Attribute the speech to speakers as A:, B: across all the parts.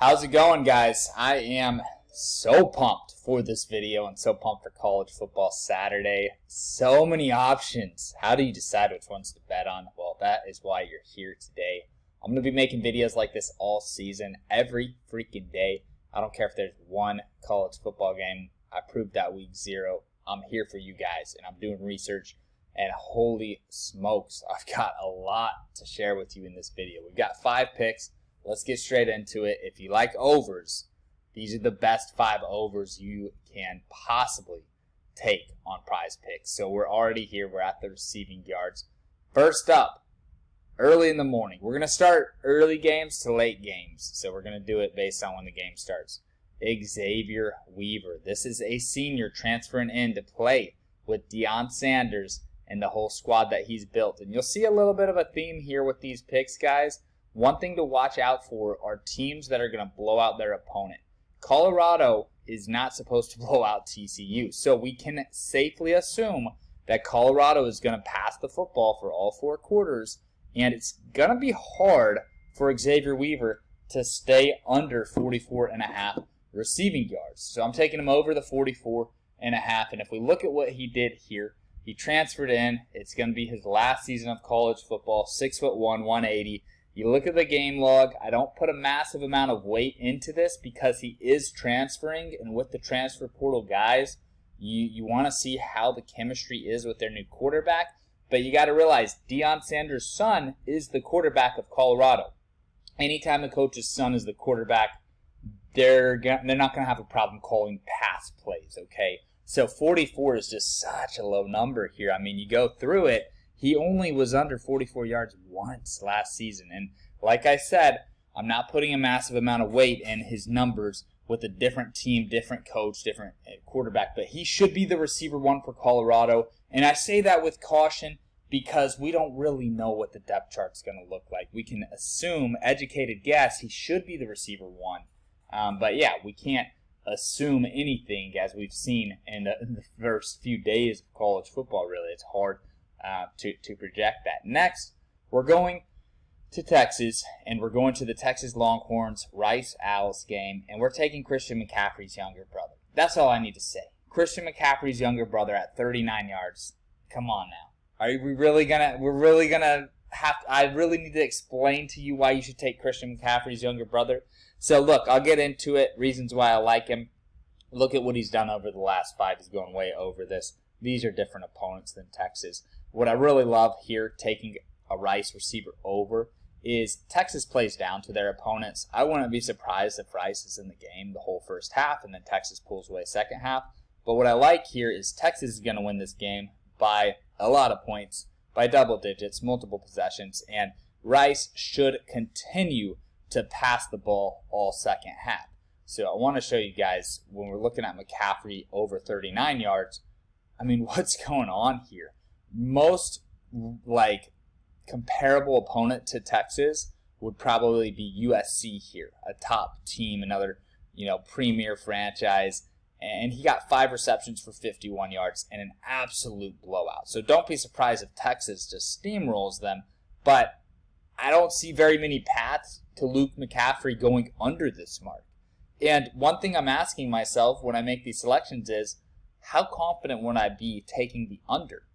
A: How's it going, guys? I am so pumped for this video and so pumped for college football Saturday. So many options. How do you decide which ones to bet on? Well, that is why you're here today. I'm going to be making videos like this all season, every freaking day. I don't care if there's one college football game. I proved that week 0. I'm here for you guys, and I'm doing research. And holy smokes, I've got a lot to share with you in this video. We've got 5 picks. Let's get straight into it. If you like overs, these are the best 5 overs you can possibly take on Prize Picks. So we're already here. We're at the receiving yards. First up, early in the morning. We're going to start early games to late games. So we're going to do it based on when the game starts. Xavier Weaver. This is a senior transferring in to play with Deion Sanders and the whole squad that he's built. And you'll see a little bit of a theme here with these picks, guys. One thing to watch out for are teams that are going to blow out their opponent. Colorado is not supposed to blow out TCU, so we can safely assume that Colorado is going to pass the football for all 4 quarters, and it's going to be hard for Xavier Weaver to stay under 44.5 receiving yards. So I'm taking him over the 44.5, and if we look at what he did here, he transferred in. It's going to be his last season of college football, 6'1", 180. You look at the game log, I don't put a massive amount of weight into this because he is transferring, and with the transfer portal guys, you want to see how the chemistry is with their new quarterback, but you got to realize Deion Sanders' son is the quarterback of Colorado. Anytime a coach's son is the quarterback, they're not going to have a problem calling pass plays, okay? So 44 is just such a low number here. I mean, you go through it, he only was under 44 yards once last season. And like I said, I'm not putting a massive amount of weight in his numbers with a different team, different coach, different quarterback. But he should be the receiver 1 for Colorado. And I say that with caution because we don't really know what the depth chart's going to look like. We can assume, educated guess, he should be the receiver 1. But yeah, we can't assume anything as we've seen in the first few days of college football, really. It's hard to project that. Next, we're going to Texas, and we're going to the Texas Longhorns Rice Owls game, and we're taking Christian McCaffrey's younger brother. That's all I need to say. Christian McCaffrey's younger brother at 39 yards. Come on now. Are we really gonna? We're really gonna have. I really need to explain to you why you should take Christian McCaffrey's younger brother. So look, I'll get into it. Reasons why I like him. Look at what he's done over the last 5. He's going way over this. These are different opponents than Texas. What I really love here, taking a Rice receiver over, is Texas plays down to their opponents. I wouldn't be surprised if Rice is in the game the whole first half and then Texas pulls away second half. But what I like here is Texas is going to win this game by a lot of points, by double digits, multiple possessions, and Rice should continue to pass the ball all second half. So I want to show you guys, when we're looking at McCaffrey over 39 yards, I mean, what's going on here? Most comparable opponent to Texas would probably be USC here, a top team, another premier franchise, and he got 5 receptions for 51 yards and an absolute blowout. So don't be surprised if Texas just steamrolls them, but I don't see very many paths to Luke McCaffrey going under this mark. And one thing I'm asking myself when I make these selections is, how confident would I be taking the under?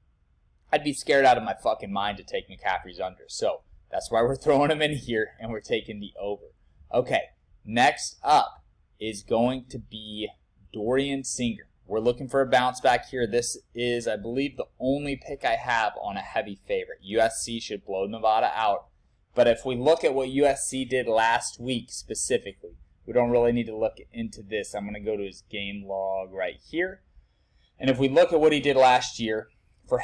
A: I'd be scared out of my fucking mind to take McCaffrey's under. So that's why we're throwing him in here and we're taking the over. Okay, next up is going to be Dorian Singer. We're looking for a bounce back here. This is, I believe, the only pick I have on a heavy favorite. USC should blow Nevada out. But if we look at what USC did last week specifically, we don't really need to look into this. I'm going to go to his game log right here. And if we look at what he did last year, for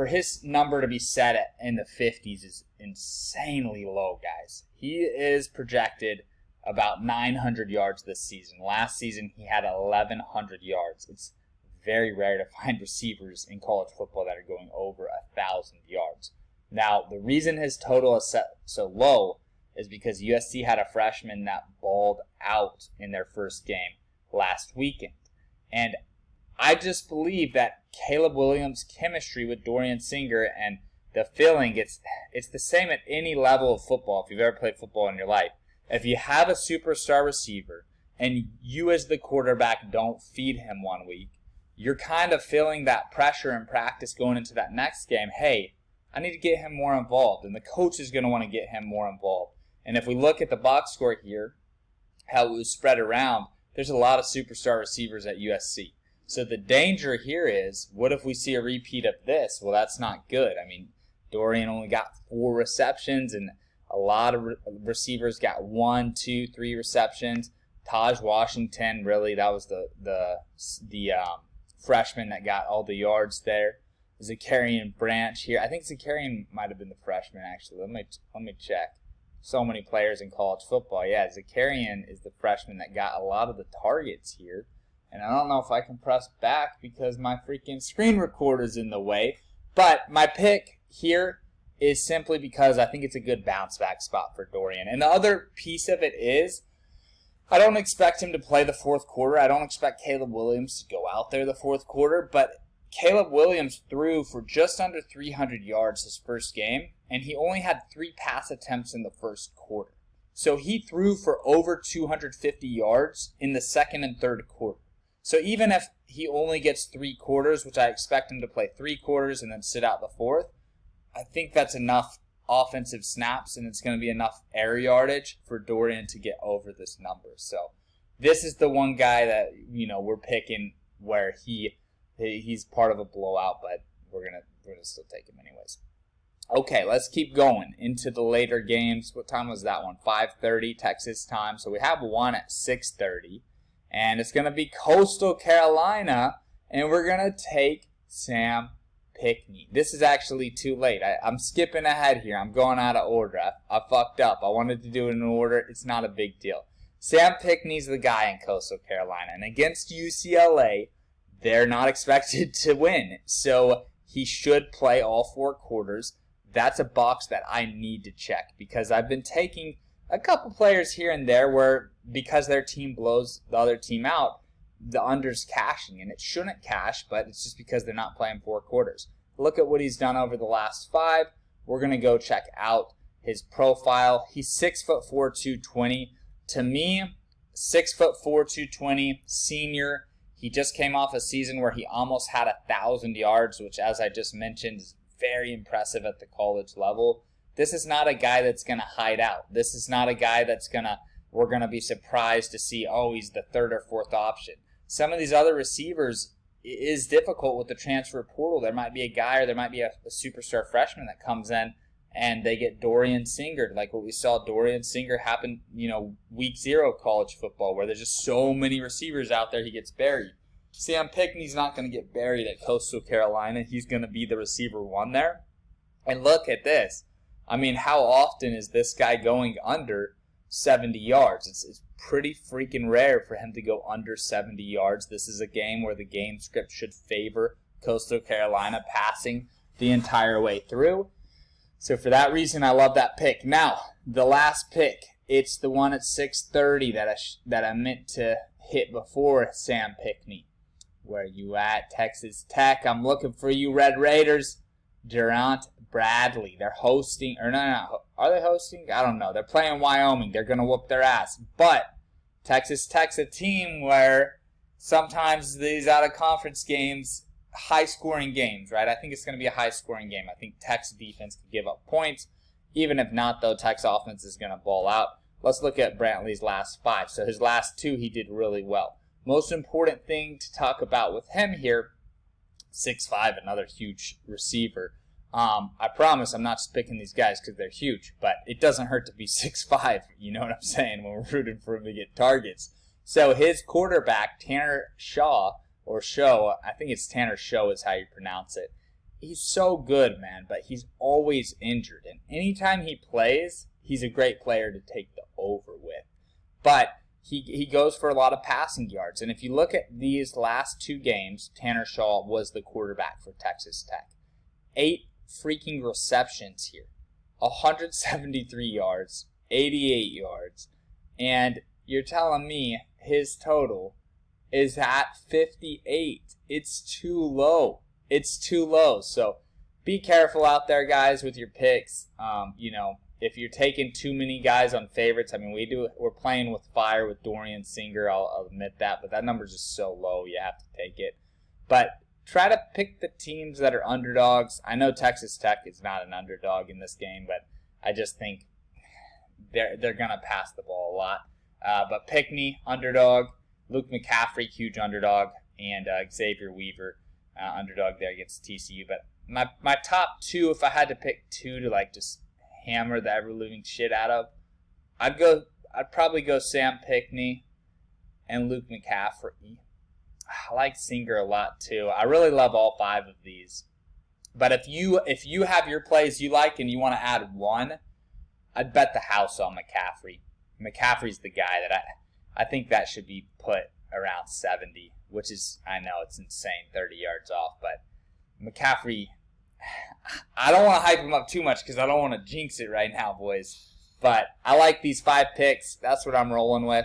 A: his number to be set in the 50s is insanely low, guys. He is projected about 900 yards this season. Last season, he had 1,100 yards. It's very rare to find receivers in college football that are going over 1,000 yards. Now, the reason his total is set so low is because USC had a freshman that balled out in their first game last weekend. And I just believe that Caleb Williams' chemistry with Dorian Singer and the feeling, it's the same at any level of football if you've ever played football in your life. If you have a superstar receiver and you as the quarterback don't feed him one week, you're kind of feeling that pressure in practice going into that next game. Hey, I need to get him more involved, and the coach is going to want to get him more involved. And if we look at the box score here, how it was spread around, there's a lot of superstar receivers at USC. So the danger here is, what if we see a repeat of this? Well, that's not good. I mean, Dorian only got 4 receptions, and a lot of receivers got 1, 2, 3 receptions. Taj Washington, really, that was the freshman that got all the yards there. Zakarian Branch here. I think Zakarian might have been the freshman, actually. Let me check. So many players in college football. Yeah, Zakarian is the freshman that got a lot of the targets here. And I don't know if I can press back because my freaking screen recorder's in the way. But my pick here is simply because I think it's a good bounce back spot for Dorian. And the other piece of it is, I don't expect him to play the fourth quarter. I don't expect Caleb Williams to go out there the fourth quarter. But Caleb Williams threw for just under 300 yards his first game, and he only had 3 pass attempts in the first quarter. So he threw for over 250 yards in the second and third quarter. So even if he only gets 3 quarters, which I expect him to play 3 quarters and then sit out the fourth, I think that's enough offensive snaps, and it's going to be enough air yardage for Dorian to get over this number. So this is the one guy that, we're picking where he's part of a blowout, but we're gonna still take him anyways. Okay, let's keep going into the later games. What time was that one? 5:30 Texas time. So we have one at 6:30, and it's gonna be Coastal Carolina, and we're gonna take Sam Pickney. This is actually too late. I'm skipping ahead here. I'm going out of order. I fucked up. I wanted to do it in order. It's not a big deal. Sam Pickney's the guy in Coastal Carolina, and against UCLA, they're not expected to win. So he should play all 4 quarters. That's a box that I need to check because I've been taking a couple players here and there where because their team blows the other team out, the under's cashing. And it shouldn't cash, but it's just because they're not playing 4 quarters. Look at what he's done over the last 5. We're going to go check out his profile. He's 6'4", 220. To me, 6'4", 220, senior. He just came off a season where he almost had 1,000 yards, which, as I just mentioned, is very impressive at the college level. This is not a guy that's going to hide out. This is not a guy we're going to be surprised to see, he's the 3rd or 4th option. Some of these other receivers, it is difficult with the transfer portal. There might be a guy or there might be a superstar freshman that comes in and they get Dorian Singer, like what we saw Dorian Singer happen, week 0 of college football, where there's just so many receivers out there, he gets buried. Sam Pickney's not going to get buried at Coastal Carolina. He's going to be the receiver 1 there. And look at this. I mean, how often is this guy going under 70 yards? It's pretty freaking rare for him to go under 70 yards. This is a game where the game script should favor Coastal Carolina passing the entire way through. So for that reason, I love that pick. Now, the last pick, it's the one at 6:30 that I meant to hit before Sam Pickney. Where you at, Texas Tech? I'm looking for you, Red Raiders. Durant Bradley. They're hosting, or no. Are they hosting? I don't know. They're playing Wyoming. They're going to whoop their ass. But Texas Tech's a team where sometimes these out-of-conference games, high-scoring games, right? I think it's going to be a high-scoring game. I think Tech's defense could give up points. Even if not, though, Tech's offense is going to ball out. Let's look at Brantley's last 5. So his last 2, he did really well. Most important thing to talk about with him here, 6'5", another huge receiver. I promise I'm not just picking these guys because they're huge, but it doesn't hurt to be 6'5", you know what I'm saying, when we're rooting for him to get targets. So his quarterback, Tanner Shaw, or Show, I think it's Tanner Show is how you pronounce it. He's so good, man, but he's always injured. And anytime he plays, he's a great player to take the over with. But he goes for a lot of passing yards. And if you look at these last 2 games, Tanner Shaw was the quarterback for Texas Tech. 8 freaking receptions here. 173 yards, 88 yards. And you're telling me his total is at 58. It's too low. It's too low. So be careful out there, guys, with your picks. if you're taking too many guys on favorites, I mean, we're playing with fire with Dorian Singer, I'll admit that, but that number's just so low, you have to take it. But try to pick the teams that are underdogs. I know Texas Tech is not an underdog in this game, but I just think they're going to pass the ball a lot. But Pickney, underdog. Luke McCaffrey, huge underdog. And Xavier Weaver, underdog there against TCU. But my top two, if I had to pick two to like just hammer the ever-living shit out of, I'd probably go Sam Pickney and Luke McCaffrey. I like Singer a lot too. I really love all five of these. But if you have your plays you like and you want to add one, I'd bet the house on McCaffrey. McCaffrey's the guy that I think that should be put around 70, which is, I know it's insane, 30 yards off, but McCaffrey, I don't want to hype him up too much because I don't want to jinx it right now, boys. But I like these 5 picks. That's what I'm rolling with.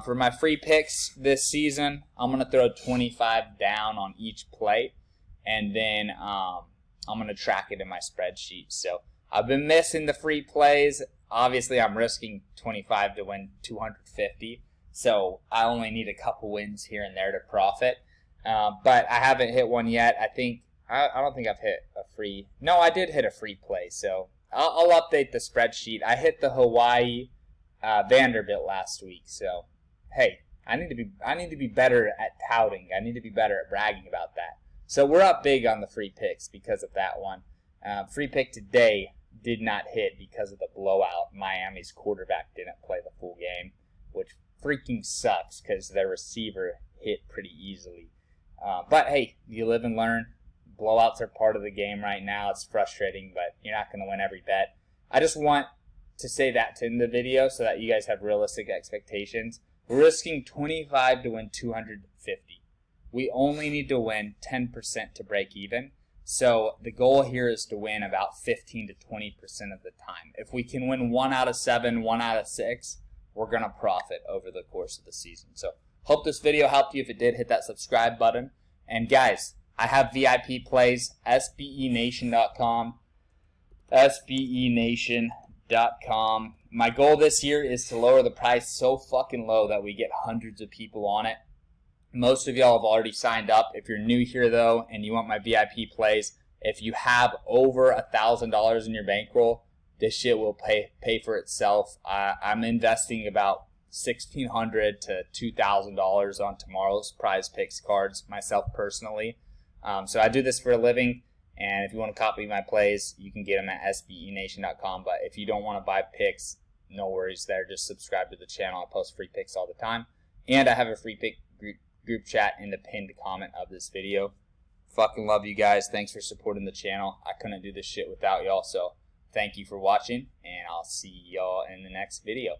A: For my free picks this season, I'm going to throw 25 down on each play, and then I'm going to track it in my spreadsheet. So I've been missing the free plays. Obviously, I'm risking 25 to win 250, so I only need a couple wins here and there to profit. But I haven't hit one yet. I don't think I've hit a free. No, I did hit a free play, so I'll update the spreadsheet. I hit the Hawaii Vanderbilt last week, so hey, I need to be better at touting. I need to be better at bragging about that. So we're up big on the free picks because of that one. Free pick today did not hit because of the blowout. Miami's quarterback didn't play the full game, which freaking sucks because their receiver hit pretty easily. But hey, you live and learn. Blowouts are part of the game right now. It's frustrating, but you're not going to win every bet. I just want to say that in the video so that you guys have realistic expectations. We're risking 25 to win 250. We only need to win 10% to break even. So the goal here is to win about 15 to 20% of the time. If we can win 1 out of 7, 1 out of 6, we're going to profit over the course of the season. So hope this video helped you. If it did, hit that subscribe button. And guys, I have VIP plays, SBENation.com, SBENation.com. My goal this year is to lower the price so fucking low that we get hundreds of people on it. Most of y'all have already signed up. If you're new here, though, and you want my VIP plays, if you have over $1,000 in your bankroll, this shit will pay for itself. I'm investing about $1,600 to $2,000 on tomorrow's Prize Picks cards, myself personally. So I do this for a living, and if you want to copy my plays, you can get them at SBENation.com. But if you don't want to buy picks, no worries there. Just subscribe to the channel. I post free picks all the time. And I have a free pick group chat in the pinned comment of this video. Fucking love you guys. Thanks for supporting the channel. I couldn't do this shit without y'all, so thank you for watching, and I'll see y'all in the next video.